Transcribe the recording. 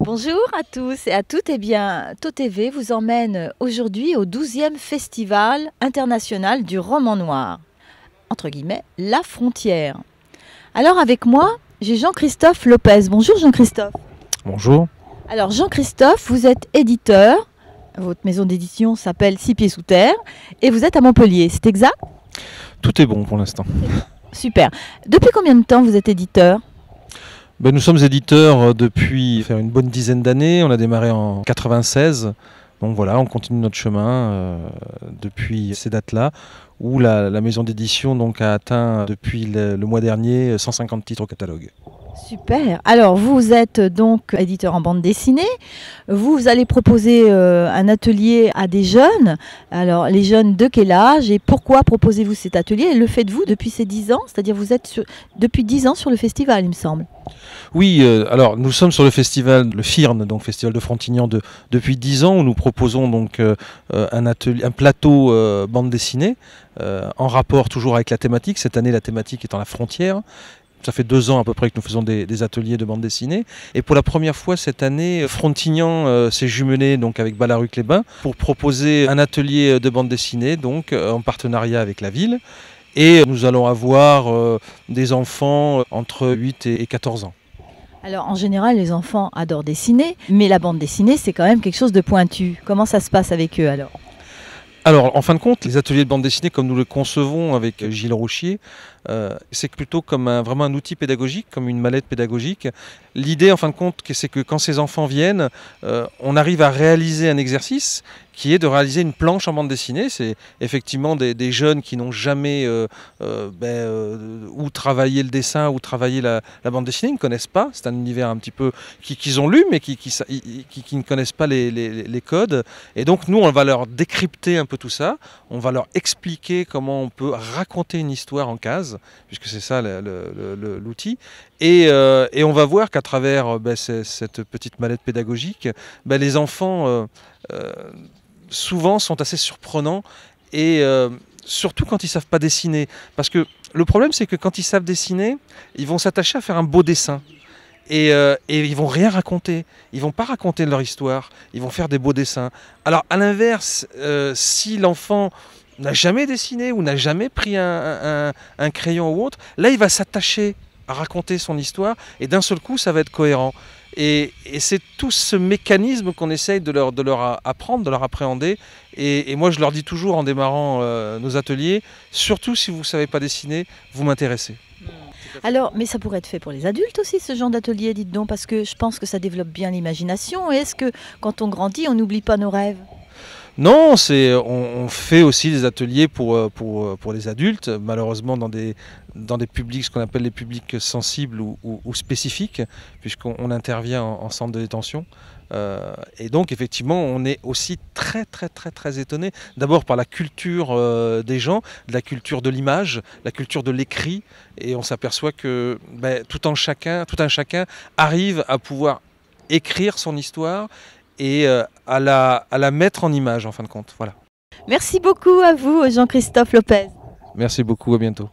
Bonjour à tous et à toutes. Eh bien, TOTV vous emmène aujourd'hui au 12e Festival international du roman noir, entre guillemets, La Frontière. Alors avec moi, j'ai Jean-Christophe Lopez. Bonjour Jean-Christophe. Bonjour. Alors Jean-Christophe, vous êtes éditeur, votre maison d'édition s'appelle Six Pieds Sous Terre et vous êtes à Montpellier, c'est exact? Tout est bon pour l'instant. Super. Depuis combien de temps vous êtes éditeur? Nous sommes éditeurs depuis une bonne dizaine d'années. On a démarré en 96. Donc voilà, on continue notre chemin depuis ces dates-là, où la maison d'édition a atteint depuis le mois dernier 150 titres au catalogue. Super. Alors, vous êtes donc éditeur en bande dessinée. Vous allez proposer un atelier à des jeunes. Alors, les jeunes de quel âge et pourquoi proposez-vous cet atelier? Et le faites-vous depuis ces 10 ans? C'est-à-dire, vous êtes depuis 10 ans sur le festival, il me semble. Oui, alors nous sommes sur le festival, le FIRN, donc Festival de Frontignan, depuis 10 ans, où nous proposons un plateau bande dessinée, en rapport toujours avec la thématique. Cette année, la thématique étant la frontière. Ça fait 2 ans à peu près que nous faisons des ateliers de bande dessinée. Et pour la première fois cette année, Frontignan s'est jumelé avec Ballaruc-les-Bains pour proposer un atelier de bande dessinée, en partenariat avec la ville. Et nous allons avoir des enfants entre 8 et 14 ans. Alors, en général, les enfants adorent dessiner, mais la bande dessinée, c'est quand même quelque chose de pointu. Comment ça se passe avec eux alors? Alors, en fin de compte, les ateliers de bande dessinée, comme nous le concevons avec Gilles Rochier, c'est plutôt comme vraiment un outil pédagogique, comme une mallette pédagogique. L'idée, en fin de compte, c'est que quand ces enfants viennent, on arrive à réaliser un exercice qui est de réaliser une planche en bande dessinée. C'est effectivement des jeunes qui n'ont jamais ou travaillé le dessin ou travaillé la bande dessinée, ils ne connaissent pas. C'est un univers un petit peu qu'ils ont lu, mais qui ne connaissent pas les codes. Et donc nous, on va leur décrypter un peu tout ça. On va leur expliquer comment on peut raconter une histoire en cases, puisque c'est ça l'outil. Et on va voir qu'à travers cette petite mallette pédagogique, les enfants souvent sont assez surprenants et surtout quand ils ne savent pas dessiner. Parce que le problème, c'est que quand ils savent dessiner, ils vont s'attacher à faire un beau dessin. Et ils vont rien raconter, ils vont pas raconter leur histoire, ils vont faire des beaux dessins. Alors à l'inverse, si l'enfant n'a jamais dessiné ou n'a jamais pris un crayon ou autre, là il va s'attacher à raconter son histoire et d'un seul coup ça va être cohérent. Et c'est tout ce mécanisme qu'on essaye de leur apprendre, de leur appréhender. Et moi je leur dis toujours en démarrant nos ateliers, surtout si vous ne savez pas dessiner, vous m'intéressez. Alors, mais ça pourrait être fait pour les adultes aussi, ce genre d'atelier, dites donc, parce que je pense que ça développe bien l'imagination. Et est-ce que quand on grandit, on n'oublie pas nos rêves? Non, on fait aussi des ateliers pour les adultes, malheureusement dans des publics, ce qu'on appelle les publics sensibles ou spécifiques, puisqu'on intervient en centre de détention. Et donc effectivement, on est aussi très étonné, d'abord par la culture des gens, la culture de l'image, la culture de l'écrit, et on s'aperçoit que tout un chacun arrive à pouvoir écrire son histoire et à la mettre en image en fin de compte. Voilà. Merci beaucoup à vous, Jean-Christophe Lopez. Merci beaucoup, à bientôt.